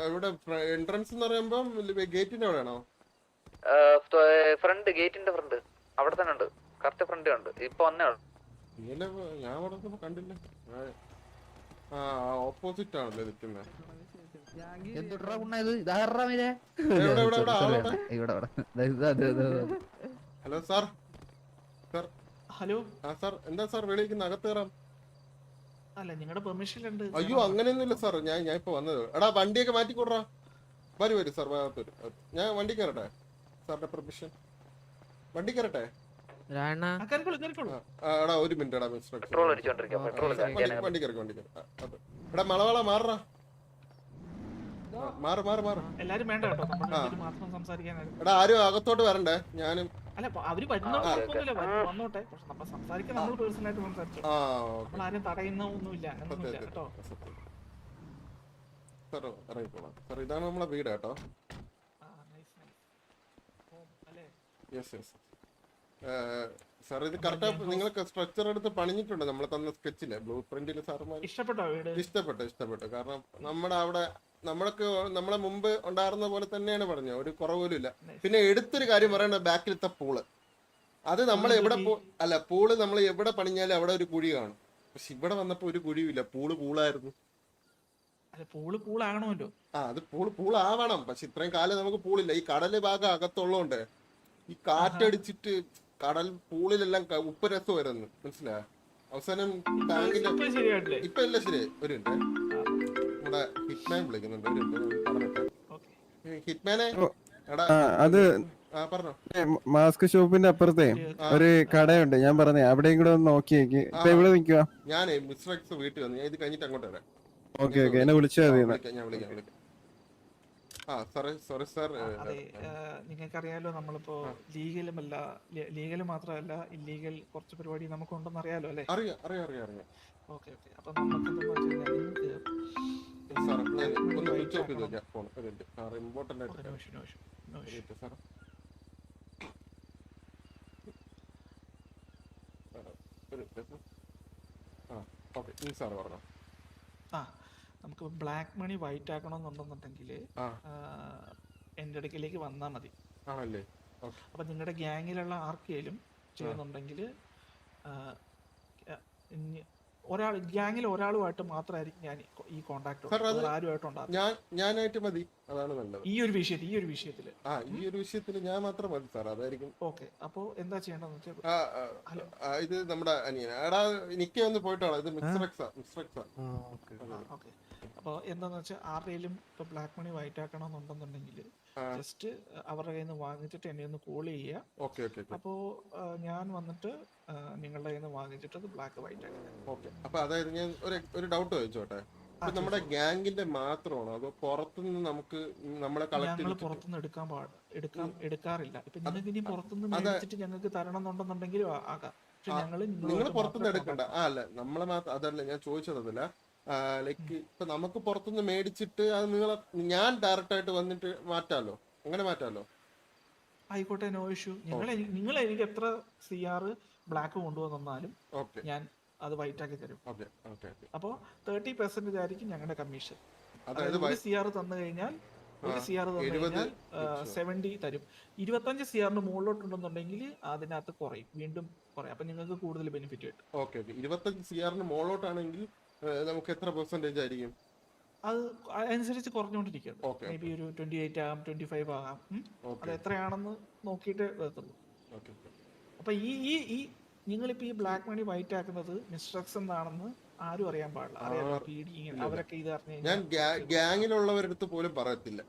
ഇവിടെ എൻട്രൻസ് എന്ന് പറയുമ്പോ ഗേറ്റിന്റെ അവിടെയാണോ? ഫ്രണ്ട്, ഗേറ്റിന്റെ ഫ്രണ്ട് അവിടെ തന്നെ ഉണ്ട്. കറക്റ്റ് ഫ്രണ്ട് ഉണ്ട്. ഇപ്പൊ വന്നേ ഞാൻ അവിടെ കണ്ടില്ല. ഓപ്പോസിറ്റ് ആണല്ലേ നിൽക്കുന്നത്. Hello sir. ഹലോ സാർ എന്താ സാർ വിളിക്കുന്ന? അകത്ത് കയറാം. അല്ല, നിങ്ങളുടെ പെർമിഷൻ ഉണ്ട്. അയ്യോ അങ്ങനെയൊന്നുമില്ല സാർ. ഞാൻ ഇപ്പൊ വന്നത്. എടാ വണ്ടിയൊക്കെ മാറ്റിക്കൊടുറാ. വരും സാർ. ഞാൻ വണ്ടി കയറട്ടെ? സാറിന്റെ പെർമിഷൻ. വണ്ടി കയറട്ടെ? എടാ ഒരു മിനിറ്റ്. എടാ വണ്ടി കയറി. എടാ മളവാള മാറാ. മാറ്. എല്ലാരും വേണ്ട കേട്ടോ, മാത്രം സംസാരിക്കാനാണ്. എടാ ആരും അകത്തോട്ട് വരണ്ടേ? ഞാനും അല്ല, അവര് വന്നോട്ടെ. പക്ഷെ നമ്മൾ സംസാരിക്കാൻ നമ്മൾ പേഴ്സണലായിട്ട് സംസാരിച്ചു. നമ്മൾ ആരും തടയുന്ന ഒന്നുമില്ല, അങ്ങനൊന്നുമില്ല കേട്ടോ. സാർ ഇറങ്ങിക്കോളാം സാർ. ഇതാണ് നമ്മളെ വീട് കേട്ടോ. സാർ ഇത് കറക്റ്റ് നിങ്ങൾക്ക് സ്ട്രക്ചർ എടുത്ത് പണിഞ്ഞിട്ടുണ്ട്. നമ്മൾ തന്ന സ്കെച്ചിലെ ബ്ലൂ പ്രിന്റില് സാറുമാർ ഇഷ്ടപ്പെട്ടു. കാരണം നമ്മുടെ അവിടെ നമ്മളെ മുമ്പ് ഉണ്ടായിരുന്ന പോലെ തന്നെയാണ് പറഞ്ഞത്. ഒരു കുറവുപോലും ഇല്ല. പിന്നെ എടുത്തൊരു കാര്യം പറയണ്ട, ബാക്കിലത്തെ പൂള് അത് നമ്മൾ എവിടെ പൂള് നമ്മൾ എവിടെ പണിഞ്ഞാലും അവിടെ ഒരു കുഴി കാണും. പക്ഷെ ഇവിടെ വന്നപ്പോ ഒരു കുഴിയില്ല. പൂളായിരുന്നു. പൂളാകണമല്ലോ. അത് പൂളാവണം. പക്ഷെ ഇത്രയും കാലം നമുക്ക് പൂളില്ല. ഈ കടല് ഭാഗം അകത്തുള്ളതുകൊണ്ട് ഈ കാറ്റടിച്ചിട്ട് കടൽ പൂളിലെല്ലാം ഉപ്പ് രസം വരുന്നു. മനസ്സിലായോ? അവസാനം ടാങ്കിന്റെ ഇപ്പൊ എല്ലാം ശരി. ഒരു നമ്മുടെ ഹിറ്റ്മാൻ വിളിക്കുന്നുണ്ട്. ഹിറ്റ്മാനെ അത് പറഞ്ഞോ. മാസ്ക് ഷോപ്പിന്റെ അപ്പുറത്തെ ഒരു കടയുണ്ട്. ഞാൻ പറഞ്ഞേ അവിടെയും കൂടെ ഒന്ന് നോക്കിയേക്ക്. ഇപ്പൊ ഇവിടെ നിൽക്കുക. ഞാനേ മിസ്റ്റർ എക്സ് വീട്ടിൽ വന്നു. ഞാൻ ഇത് കഴിഞ്ഞിട്ട് അങ്ങോട്ട് വരാം. ഓക്കെ എന്നെ വിളിച്ചാൽ മതി. ഞാൻ വിളിക്കാം. Sorry sir. നിങ്ങൾക്കറിയാലോ, നമ്മളിപ്പോ ലീഗൽ മാത്രമല്ല ഇല്ലീഗൽ കുറച്ച് പരിപാടി നമുക്കുണ്ടെന്ന് അറിയാലോ അല്ലേ? അറിയാം. ഓക്കെ. അപ്പൊ നമുക്ക് നമുക്ക് ബ്ലാക്ക് മണി വൈറ്റ് ആക്കണമെന്നുണ്ടെന്നുണ്ടെങ്കിൽ എന്റെ അടുക്കലേക്ക് വന്നാൽ മതി. അപ്പൊ നിങ്ങളുടെ ഗ്യാങ്ങിലുള്ള ആർക്കെങ്കിലും ചെയ്യുന്നുണ്ടെങ്കിൽ ഗ്യാങ്ങിൽ ഒരാളുമായിട്ട് മാത്രമായിരിക്കും ഞാൻ ഈ കോണ്ടാക്ട്. ഞാനായിട്ട് മതി. അതാണ് നല്ലത്. ഈ ഒരു വിഷയത്തില് ഞാൻ മാത്രം മതി സാർ. അതായിരിക്കും. ഓക്കെ. അപ്പൊ എന്താ ചെയ്യേണ്ടതെന്ന് വെച്ചാൽ, ഇത് നമ്മുടെ അനിയന. എടാ നിക്കേ ഒന്ന് പോയിട്ടാണ്. ഇത് മിസ്റ്റർ എക്സാ. ഓക്കെ. അപ്പോൾ എന്താന്ന് വെച്ചാൽ ആരുടെയും ഇപ്പൊ ബ്ലാക്ക് മണി വൈറ്റ് ആക്കണമെന്നുണ്ടെന്നുണ്ടെങ്കിൽ ജസ്റ്റ് അവരുടെ കയ്യിൽ നിന്ന് വാങ്ങിച്ചിട്ട് എന്നെ ഒന്ന് കോൾ ചെയ്യുക. അപ്പോ ഞാൻ വന്നിട്ട് നിങ്ങളുടെ കയ്യിൽ നിന്ന് വാങ്ങിച്ചിട്ട് അത് ബ്ലാക്ക് വൈറ്റ് ആക്കി. അപ്പൊ അതായത് ഞാൻ ഒരു ഡൗട്ട് ചോദിച്ചോട്ടെ. നമ്മുടെ ഗ്യാങ്ങിന്റെ മാത്രമാണോ അതോ പുറത്തുനിന്ന് നമുക്ക് നമ്മളെ പുറത്തുനിന്ന് എടുക്കാറില്ല. ഇപ്പൊ നിങ്ങൾക്ക് ഇനി പുറത്തുനിന്ന് മേടിച്ചിട്ട് ഞങ്ങൾക്ക് തരണം എന്നുണ്ടെന്നുണ്ടെങ്കിൽ ആകാം. നിങ്ങൾ പുറത്തുനിന്ന് എടുക്കണ്ട. അല്ല നമ്മളെ മാത്രം അതല്ല ഞാൻ ചോദിച്ചതല്ല. ലൈക്ക് ഇപ്പൊ നമുക്ക് പുറത്തുനിന്ന് മേടിച്ചിട്ട് അത് ഞാൻ ഡയറക്റ്റ് ആയിട്ട് വന്നിട്ട് മാറ്റാലോ? അങ്ങനെ മാറ്റാലോ? ആയിക്കോട്ടെ, നോ ഇഷ്യൂ. നിങ്ങൾ എനിക്ക് എത്ര CR ബ്ലാക്ക് കൊണ്ടുവന്നാലും ഞാൻ അത് വൈറ്റ് ആക്കി തരും. അപ്പോ 30% ആയിരിക്കും ഞങ്ങളുടെ കമ്മീഷൻ. അതായത് ഒരു CR തന്നു കഴിഞ്ഞാൽ 70 തരും. 25 CR മുകളിലോട്ടുണ്ടെന്നുണ്ടെങ്കിൽ അതിനകത്ത് കുറയും, വീണ്ടും കുറയും. അപ്പൊ നിങ്ങൾക്ക് കൂടുതൽ ബെനിഫിറ്റ് കിട്ടും. 25 CR മുകളിലോട്ടാണെങ്കിൽ നമുക്ക് എത്ര പെർസെന്റേജ് ആയിരിക്കും? അത് അനുസരിച്ച് കുറഞ്ഞുകൊണ്ടിരിക്കും. മേ ബി ഒരു 28 ആകാം, 25 ആകാം. അത് എത്രയാണെന്ന് നോക്കിയിട്ട് വരത്തുള്ളൂ. അപ്പൊ ഈ നിങ്ങളിപ്പോ ഈ ബ്ലാക്ക് മണി വൈറ്റ് ആക്കുന്നത് മിസ്റ്റർ എക്സ് എന്താണെന്ന് ആരും അറിയാൻ പാടില്ല. അവരൊക്കെ ഇത് അറിഞ്ഞു കഴിഞ്ഞാൽ ഗ്യാങ്ങിലുള്ളവരടുത്ത് പോലും പറയത്തില്ല.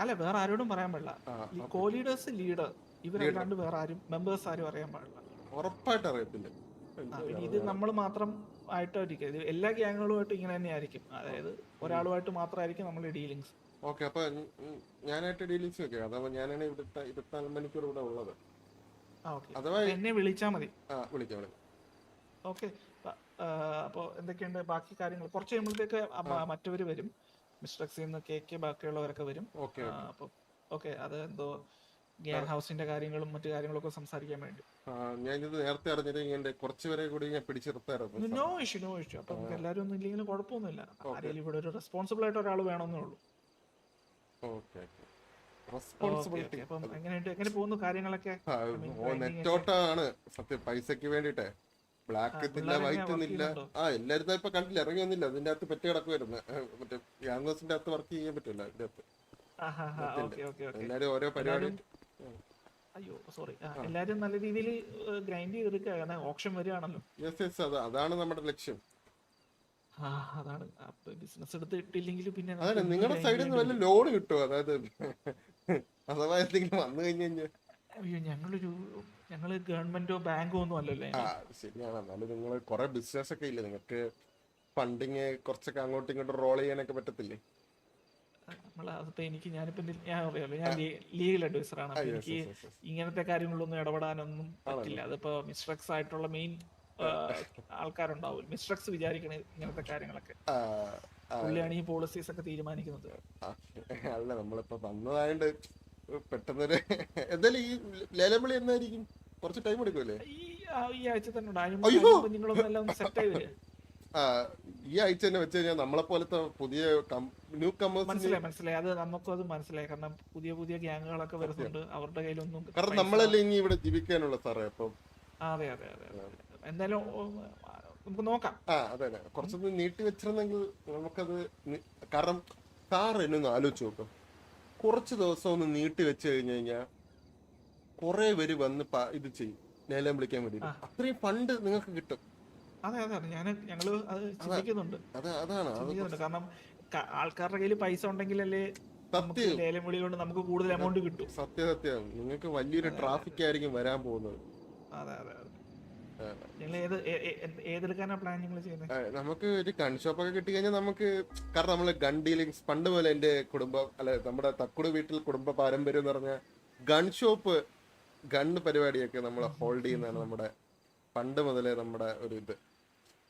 അല്ല, വേറെ ആരോടും പറയാൻ പാടില്ല. ഈ കോ ലീഡേഴ്സ്, ലീഡർ, ഇവരല്ലാണ്ട് വേറെ ആരും മെമ്പേഴ്സ് ആരും അറിയാൻ പാടില്ല. ഉറപ്പായിട്ട് അറിയത്തില്ല. ഇത് നമ്മൾ മാത്രം ആയിട്ടായിരിക്കും. ഇത് എല്ലാ ഗ്യാങ്ങുകളുമായിട്ടും ഇങ്ങനെ തന്നെ ആയിരിക്കും. അതായത് ഒരാളുമായിട്ട് മാത്രമായിരിക്കും നമ്മുടെ ഡീലിങ്സ്. ഓക്കെ. അപ്പൊ ഞാനായിട്ട് ഡീലിങ്സ് വെക്കാം. അഥവാ ഞാനാണ് 24 മണിക്കൂർ ഇവിടെ ഉള്ളത്. അഥവാ എന്നെ വിളിച്ചാൽ മതി. വിളിക്കാം. ഓക്കെ. അപ്പോൾ എന്തൊക്കെയുണ്ട് ബാക്കി കാര്യങ്ങൾ? കുറച്ച് കഴിയുമ്പോഴത്തേക്ക് മറ്റവര് വരും. മിസ്റ്റർ എക്സിൽ നിന്ന് KK ബാക്കിയുള്ളവരൊക്കെ വരും. അപ്പോൾ ഓക്കെ, അത് എന്തോ ഗ്യാങ് ഹൗസിന്റെ കാര്യങ്ങളും മറ്റു കാര്യങ്ങളൊക്കെ സംസാരിക്കാൻ വേണ്ടി. ഞാനിത് നേരത്തെ അറിഞ്ഞിട്ട് കുറച്ചുപേരെ കൂടി ഞാൻ പിടിച്ചെടുത്തായിരുന്നു. നോ ഇഷ്യൂ അപ്പൊ നമുക്ക് എല്ലാവരും ഒന്നും ഇല്ലെങ്കിലും കുഴപ്പമൊന്നുമില്ല. ആരെങ്കിലും ഇവിടെ ഒരു റെസ്പോൺസിബിൾ ആയിട്ട് ഒരാൾ വേണമെന്നേ ഉള്ളൂ. അപ്പം എങ്ങനെ പോകുന്നു കാര്യങ്ങളൊക്കെ? നെറ്റോട്ടാണ് സത്യം, പൈസക്ക് വേണ്ടിട്ടേ. ബ്ലാക്ക് ഇല്ല, വൈറ്റ് ഒന്നില്ല. എല്ലാരും ഇപ്പൊ കണ്ടില്ല, ഇറങ്ങി വന്നില്ല. അതിന്റെ അകത്ത് പെറ്റ് കിടക്കുവായിരുന്നു. മറ്റേ ഗ്യാങ്സിന്റെ അകത്ത് വർക്ക് ചെയ്യാൻ പറ്റില്ല അതിന്റെ അകത്ത്. എല്ലാരും ഓരോ പരിപാടി. അയ്യോ സോറി, എല്ലാരും നല്ല രീതിയിൽ ഗ്രൈൻഡ് ചെയ്തെടുക്കുക. ഓപ്ഷൻ വരികയാണല്ലോ. അതാണ് നമ്മുടെ ലക്ഷ്യം. അതാണ് ബിസിനസ് എടുത്തിട്ടില്ലെങ്കിൽ പിന്നെ അതെ, നിങ്ങളുടെ സൈഡിൽ നിന്ന് വല്ല ലോൺ കിട്ടുമോ? അതായത് അഥവാ എന്തെങ്കിലും വന്നു കഴിഞ്ഞു. അയ്യോ ഞങ്ങള് ഗവൺമെന്റോ ബാങ്കോ ഒന്നും അല്ലല്ലോ. ശരിയാണ്. എന്നാലും നിങ്ങൾ കുറെ ബിസിനസ് ഒക്കെ ഇല്ലേ, നിങ്ങൾക്ക് ഫണ്ടിങ് കുറച്ചൊക്കെ അങ്ങോട്ടും ഇങ്ങോട്ടും റോൾ ചെയ്യാനൊക്കെ പറ്റത്തില്ലേ? അതിപ്പോ ഞാൻ അറിയാലോ, ഞാൻ ലീഗൽ അഡ്വൈസർ ആണ്. അപ്പൊ എനിക്ക് ഇങ്ങനത്തെ കാര്യങ്ങളിലൊന്നും ഇടപെടാനൊന്നും പറ്റില്ല. അതിപ്പോ മിസ്റ്റർ ആയിട്ടുള്ള മെയിൻ ആൾക്കാരുണ്ടാവും. മിസ്റ്റർ വിചാരിക്കണ ഇങ്ങനത്തെ കാര്യങ്ങളൊക്കെ പുള്ളിയാണ് ഈ പോളിസീസ് ഒക്കെ തീരുമാനിക്കുന്നത്. അല്ല, നമ്മളിപ്പോ വന്നതായോണ്ട് പെട്ടെന്നൊരു എന്തായാലും ഈ ലേലംവിളി എന്നായിരിക്കും? കുറച്ച് ടൈം എടുക്കുമല്ലേ? ഈ ആഴ്ച തന്നെ നിങ്ങളൊന്നെല്ലാം സെറ്റ് ആയി വരിക. ഈ ആഴ്ച തന്നെ വെച്ച് കഴിഞ്ഞാൽ നമ്മളെ പോലത്തെ പുതിയ ന്യൂ കമേഴ്സ് മനസ്സിലായി. അത് നമുക്കും അത് മനസ്സിലായി. കാരണം പുതിയ ഗ്യാങ്ങുകളൊക്കെ വരുന്നുണ്ട്. അവരുടെ കയ്യിലൊന്നും, കാരണം നമ്മളല്ലേ ഇനി ഇവിടെ ജീവിക്കാനുള്ള സാറേ. അപ്പം അതെ എന്തായാലും നമുക്ക് നോക്കാം. അതെ, കുറച്ചൊന്ന് നീട്ടി വെച്ചിരുന്നെങ്കിൽ നമുക്കത്. കാരണം സാർ എന്നെ ഒന്ന് ആലോചിച്ച് നോക്കും, കുറച്ച് ദിവസം ഒന്ന് നീട്ടി വെച്ച് കഴിഞ്ഞു കഴിഞ്ഞാൽ കുറെ പേര് വന്ന് ഇത് ചെയ്യും, ലേലം വിളിക്കാൻ വേണ്ടി. അത്രയും ഫണ്ട് നിങ്ങൾക്ക് കിട്ടും. അതെ ഞങ്ങള് അത് ചിന്തിക്കുന്നുണ്ട്. കാരണം ആൾക്കാരുടെ കയ്യിൽ പൈസ ഉണ്ടെങ്കിലല്ലേ ലേലം വിളി കൊണ്ട് നമുക്ക് കൂടുതൽ എമൗണ്ട് കിട്ടും. സത്യം നിങ്ങൾക്ക് വലിയൊരു ട്രാഫിക് ആയിരിക്കും വരാൻ പോകുന്നത്. അതെ ഏതെടുക്കാനാ പ്ലാൻ നിങ്ങൾ ചെയ്യുന്നത്? നമുക്ക് ഒരു ഗൺ ഷോപ്പ് ഒക്കെ കിട്ടി കഴിഞ്ഞാൽ നമുക്ക്, കാരണം നമ്മള് ഗൺ ഡീലിങ്സ് പണ്ട് പോലെ എന്റെ കുടുംബം അല്ലെ നമ്മുടെ തക്കുട് വീട്ടിൽ കുടുംബ പാരമ്പര്യം എന്ന് പറഞ്ഞ ഗൺ ഷോപ്പ്, ഗണ്ണ് പരിപാടിയൊക്കെ നമ്മൾ ഹോൾഡ് ചെയ്യുന്നതാണ് നമ്മുടെ പണ്ട് മുതലേ നമ്മുടെ ഒരു ഇത്.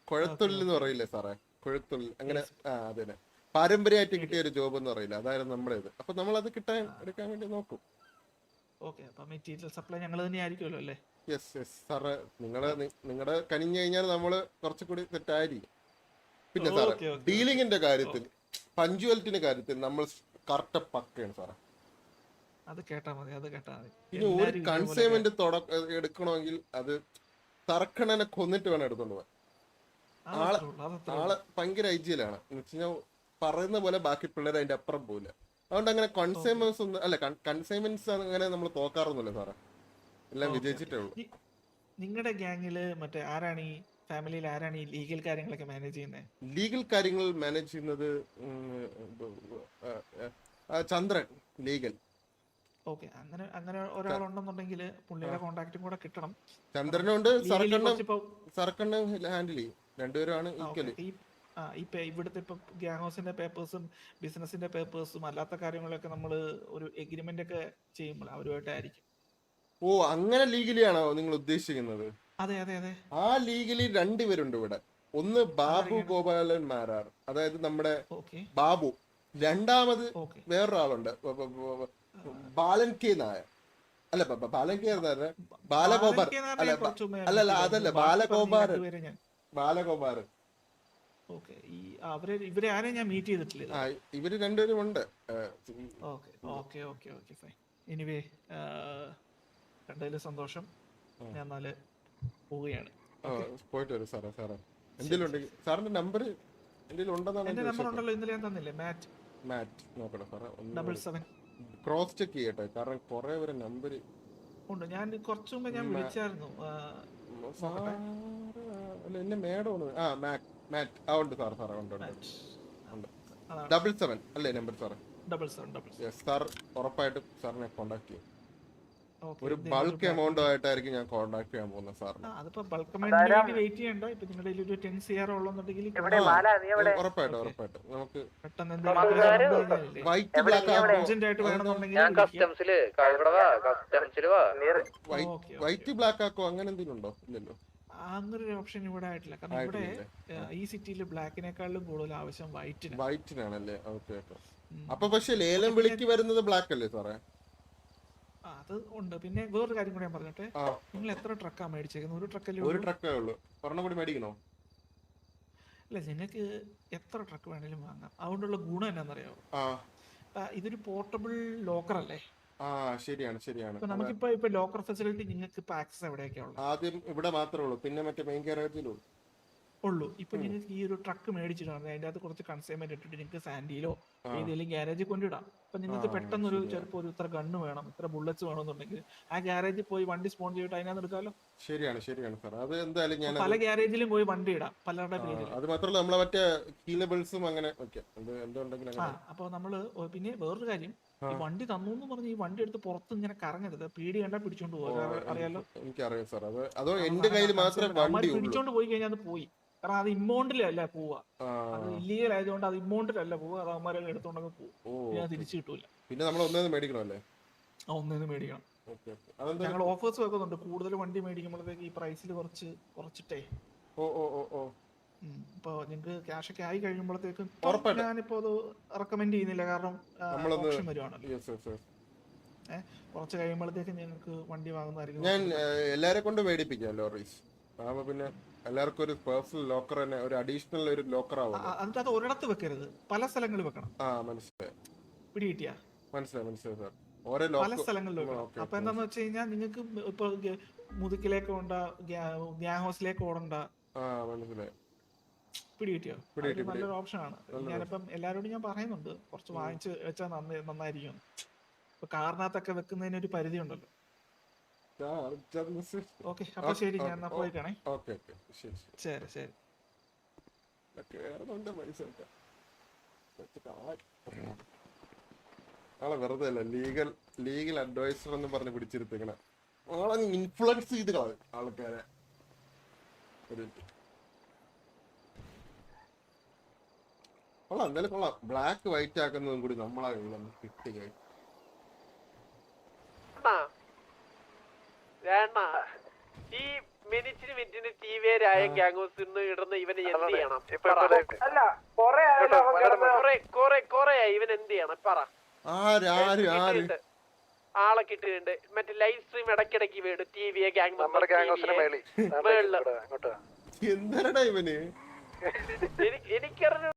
കുഴത്തൊഴിൽ എന്ന് പറയില്ലേ സാറേ, കുഴത്തൊഴിൽ അങ്ങനെ. അതെ, പാരമ്പര്യമായിട്ട് കിട്ടിയ ഒരു ജോബ് എന്ന് പറയില്ല, അതായിരുന്നു നമ്മുടെ ഇത്. അപ്പൊ നമ്മൾ അത് എടുക്കാൻ വേണ്ടി നോക്കും. മെറ്റീരിയൽ സപ്ലൈ ഞങ്ങൾ തന്നെ ആയിരിക്കുമല്ലോ അല്ലേ? യെസ് സാറേ, നിങ്ങളുടെ കനിഞ്ഞു കഴിഞ്ഞാൽ നമ്മള് കുറച്ചുകൂടി സെറ്റായിരിക്കും. പിന്നെ സാറേ, ഡീലിങ്ങിന്റെ കാര്യത്തിൽ, പഞ്ച്വാലിറ്റിന്റെ കാര്യത്തിൽ നമ്മൾ കറക്റ്റ് പക്കയാണ് സാറേ. അത് കേട്ടാ മതി. ഇനി ഒരു കൺസൈൻമെന്റ് എടുക്കണമെങ്കിൽ അത് തറക്കണനെ കൊന്നിട്ട് വേണം എടുത്തോണ്ട് പോവാൻ. ആള് ഭയങ്കര ഐജിയലാണ് എന്ന് വെച്ചാൽ പറയുന്ന പോലെ ബാക്കി പിള്ളേർ അതിന്റെ അപ്പുറം പോവില്ല. അതുകൊണ്ട് അങ്ങനെ കൺസൈൻമെന്റ്സ് ഒന്നും അല്ല, കൺസൈൻമെന്റ്സ് അങ്ങനെ നമ്മൾ തോക്കാറൊന്നുമില്ല സാറേ, എല്ലാം വിജയിച്ചിട്ടേ ഉള്ളൂ. നിങ്ങളുടെ ഗ്യാങ്ങില് മറ്റേ ആരാണ് ഈ ഫാമിലിയിൽ ആരാണ് ഈ ലീഗൽ കാര്യങ്ങളൊക്കെ മാനേജ് ചെയ്യുന്നത്? ലീഗൽ കാര്യങ്ങൾ മാനേജ് ചെയ്യുന്നത് ചന്ദ്രൻ ലീഗൽ. ഓക്കെ, അങ്ങനെ ഒരാളുണ്ടെന്നുണ്ടെങ്കിൽ പുള്ളിയുടെ കോണ്ടാക്റ്റും കൂടെ കിട്ടണം. ചന്ദ്രനുണ്ട്, സർക്കണ്ണും ഹാൻഡിൽ ചെയ്യും. രണ്ടുപേരാണ് ഈക്വലി. ഇവിടുത്തെ ഇപ്പൊ ഗ്യാങ് ഹൗസിന്റെ പേപ്പേഴ്സും ബിസിനസിന്റെ പേപ്പേഴ്സും അല്ലാത്ത കാര്യങ്ങളൊക്കെ നമ്മൾ ഒരു എഗ്രിമെന്റ് ഒക്കെ ചെയ്യുമ്പോൾ അവരുമായിട്ടായിരിക്കും. ഓ, അങ്ങനെ ലീഗലിയാണോ നിങ്ങൾ ഉദ്ദേശിക്കുന്നത്? അതെ. ആ ലീഗലി രണ്ടുപേരുണ്ട് ഇവിടെ. ഒന്ന് ബാബു ഗോപാലൻ മാരാർ, അതായത് നമ്മുടെ ബാബു. രണ്ടാമത് വേറൊരാളുണ്ട്, ബാലൻ കെ നായർ. അല്ല, ബാലൻ കെ നായർ, ബാലഗോപാൽ. അല്ല അതല്ല, ബാലഗോപാലൻ. ഇവരെ ആരെയും ഞാൻ മീറ്റ് ചെയ്തിട്ടില്ല. ഇവര് രണ്ടുപേരും ഉണ്ട്. എനിവേ, കണ്ടതിൽ സന്തോഷം. ഞാൻ നാല് പോവുകയാണ്. പോയിട്ട് വരും സാറേ. എന്തെങ്കിലും സാറിന്റെ നമ്പർ എന്തെങ്കിലും ഉണ്ടെന്നാണ്? എന്റെ നമ്പർ ഉണ്ടല്ലോ, ഇന്നലെ ഞാൻ തന്നില്ലേ? മാറ്റ് നോക്കട്ടെ സാറേ, 77 ക്രോസ് ചെക്ക് ചെയ്യട്ടെ, കാരണം കുറെ പേര് നമ്പർ ഉണ്ട്. ഞാൻ കുറച്ചു മുമ്പ് ഞാൻ വിളിച്ചായിരുന്നു. എന്നെ മേഡം ഉണ്ട് സാർ. ഉണ്ട് 77 അല്ലേ നമ്പർ സാറേ? 77. സാർ ഉറപ്പായിട്ടും സാറിനെ കോണ്ടാക്ട് ചെയ്യും. ഒരു ബൾക്ക് എമൗണ്ട് ആയിട്ടായിരിക്കും ഞാൻ കോണ്ടാക്ട് ചെയ്യാൻ പോകുന്നത് സാറിന്. അതിപ്പോ ബൾക്ക് എമൗണ്ടിന് വേണ്ടി വെയിറ്റ് ചെയ്യണ്ട. ഇപ്പൊ നിങ്ങളുടെ കയ്യിൽ ഒരു 10 CR ഉള്ളെന്നുണ്ടെങ്കിൽ ഉറപ്പായിട്ടും നമുക്ക് പെട്ടെന്ന് വൈറ്റ് ബ്ലാക്ക് അർജന്റ് ആയിട്ട് വേണമെന്നുണ്ടെങ്കിൽ വൈറ്റ് ബ്ലാക്ക് ആക്കോ അങ്ങനെ എന്തെങ്കിലും ഉണ്ടോ? ഇല്ലല്ലോ, അങ്ങനെ ഒരു ഓപ്ഷൻ ഇവിടെ ആയിട്ടില്ല. കാരണം ഇവിടെ ഈ സിറ്റിയിൽ ബ്ലാക്കിനേക്കാളും കൂടുതൽ ആവശ്യം വൈറ്റിനാണല്ലേ? ഓക്കെ. അപ്പൊ പക്ഷെ ലേലം വിളിക്ക് വരുന്നത് ബ്ലാക്ക് അല്ലേ സാറേ? അത് ഉണ്ട്. പിന്നെ വേറൊരു കാര്യം കൂടെ ഞാൻ പറഞ്ഞിട്ടെ, നിങ്ങൾ എത്ര ട്രക്കാ മേടിച്ചേക്കുന്നത്? ഒരു ട്രക്കല്ലേ? ഒരു ട്രക്കേ ഉള്ളൂ. ഒരെണ്ണം കൂടി മേടിക്കണോ? അല്ല, നിങ്ങൾക്ക് എത്ര ട്രക്ക് വേണേലും വാങ്ങാം. അതുകൊണ്ടുള്ള ഗുണം എന്നാന്നറിയാമോ? ഇതൊരു പോർട്ടബിൾ ലോക്കർ അല്ലേ? ശരിയാണ് ശരിയാണ്. നമുക്കിപ്പോ ലോക്കർ ഫെസിലിറ്റി നിങ്ങൾക്ക് ഇപ്പൊ ആക്സസ് എവിടെയൊക്കെയാ ഉള്ളത്? ആദ്യം ഇവിടെ മാത്രമേ ഉള്ളൂ, പിന്നെ മറ്റേ മെയിൻ ഗാരേജിലും ഉള്ളൂ. ഇപ്പൊ നിങ്ങൾക്ക് ഈ ഒരു ട്രക്ക് മേടിച്ചിട്ടാണ് അതിന്റെ അകത്ത് കുറച്ച് കൺസൈൻമെന്റ് ഇട്ടിട്ട് നിങ്ങൾക്ക് സാൻഡിയിലോ ഏതെങ്കിലും ഗ്യാരേജിൽ കൊണ്ടിടാം. അപ്പൊ നിങ്ങൾക്ക് പെട്ടെന്നൊരു ചിലപ്പോൾ ഒരു ഇത്ര ഗണ്ണ് വേണം, ഇത്ര ബുള്ളറ്റ്സ് വേണമെന്നുണ്ടെങ്കിൽ ആ ഗ്യാരേജിൽ പോയി വണ്ടി സ്പോൺ ചെയ്തിട്ട് അതിനകത്ത് എടുക്കാമല്ലോ. ശരിയാണ് ശരിയാണ് സാർ. അത് എന്തായാലും ഞാൻ പല ഗ്യാരേജിലും പോയി വണ്ടി ഇടാം പലരുടെ പേരിൽ. അത് മാത്രമല്ല നമ്മളെ മറ്റേ കീലബിൾസും അങ്ങനെ അപ്പൊ നമ്മള് പിന്നെ വേറൊരു കാര്യം, ഈ വണ്ടി തന്നു എന്ന് പറഞ്ഞ് ഈ വണ്ടി എടുത്ത് പുറത്ത് ഇങ്ങനെ കറങ്ങരുത്. പീടി കണ്ടാ പിടിച്ചോണ്ട് പോകും. അറിയാലോ? എനിക്കറിയാം സാർ. അതോ എന്റെ കയ്യിൽ മാത്രമേ പിടിച്ചോണ്ട് പോയി കഴിഞ്ഞാൽ അത് പോയി. കാരണം അത് ഇമ്മൗണ്ടിലല്ല പോവാ, അത് ഇല്ലീഗൽ ആയതുകൊണ്ട് അത് ഇമ്മൗണ്ടിലല്ല പോവുക. അത് അവന്മാരെല്ലാം എടുത്തോണ്ടൊക്കെ പോകും, ഞാൻ തിരിച്ചു കിട്ടൂല. പിന്നെ നമ്മൾ ഒന്നേന്ന് മേടിക്കണം അല്ലേ? ഒന്നേന്ന് മേടിക്കണം. ഞങ്ങൾ ഓഫേഴ്സ് വെക്കുന്നുണ്ട്. കൂടുതൽ വണ്ടി മേടിക്കുമ്പോഴത്തേക്ക് ഈ പ്രൈസിൽ കുറച്ചിട്ടേ. ഇപ്പൊ നിങ്ങൾക്ക് ക്യാഷ് ഒക്കെ ആയി കഴിയുമ്പോഴത്തേക്കും ഞാനിപ്പോ അത് റെക്കമെൻഡ് ചെയ്യുന്നില്ല, കാരണം ഓപ്ഷൻ വരുവാണല്ലോ. കുറച്ച് കഴിയുമ്പോഴത്തേക്ക് ഞങ്ങൾക്ക് വണ്ടി വാങ്ങുന്നതായിരിക്കും. ഞാൻ എല്ലാരെ കൊണ്ട് മേടിപ്പിക്കാം ലോറീസ്. പിന്നെ എല്ലാവർക്കും ഒരു പേഴ്സണൽ ലോക്കർ തന്നെ, ഒരു അഡീഷണൽ ഒരു ലോക്കർ ആവും. അതിന്റെ അത് ഒരിടത്ത് വെക്കരുത്, പല സ്ഥലങ്ങളിൽ വെക്കണം. മനസ്സിലായി. പിടികിട്ടിയാ? മനസ്സിലായി സാർ. പല സ്ഥലങ്ങളിൽ വെക്കണം. അപ്പൊ എന്താന്ന് വെച്ച് കഴിഞ്ഞാൽ നിങ്ങൾക്ക് ഇപ്പൊ മുതുക്കിലേക്ക് ഓടണ്ട, ഗ്യാങ് ഹൗസിലേക്ക് ഓടണ്ട. മനസ്സിലായി. പിടികിട്ടിയോ? നല്ലൊരു ഓപ്ഷൻ ആണ്. ഞാനിപ്പം എല്ലാരോടും ഞാൻ പറയുന്നുണ്ട്, കുറച്ച് വാങ്ങിച്ച് വെച്ചാൽ നന്നായിരിക്കും. ഇപ്പൊ കാറിനകത്തൊക്കെ വെക്കുന്നതിന് ഒരു പരിധി ഉണ്ടല്ലോ. ഓക്കെ, അപ്പൊ ശരി, ഞാൻ പോയിട്ടാണേ. ശരി ശരി. ആളെ വെറുതെ അല്ല ലീഗൽ അഡ്വൈസർ എന്ന് പറഞ്ഞ് പിടിച്ചിരുത്തിക്കണ ആളെ ഇൻഫ്ലുവൻസ് ചെയ്ത് കളയും ആൾക്കാരെ. കൊള്ളാം, എന്തായാലും കൊള്ളാം. ബ്ലാക്ക് വൈറ്റ് ആക്കുന്നതും കൂടി നമ്മളാ കിട്ടി. ഈ മിനിറ്റിന് ടിവിയായ ഗ്യാങ്സ് ഇടുന്ന ഇവന് എന്ത് ചെയ്യണം? കൊറേ ഇവൻ എന്ത് ചെയ്യണം പറ. ആളെ കിട്ടിയിട്ടുണ്ട്. മറ്റേ ലൈവ് സ്ട്രീം ഇടയ്ക്കിടയ്ക്ക് വീട് ടിവിയെ ഗ്യാങ്. എന്താ ഇവന് എനിക്കറിഞ്ഞു.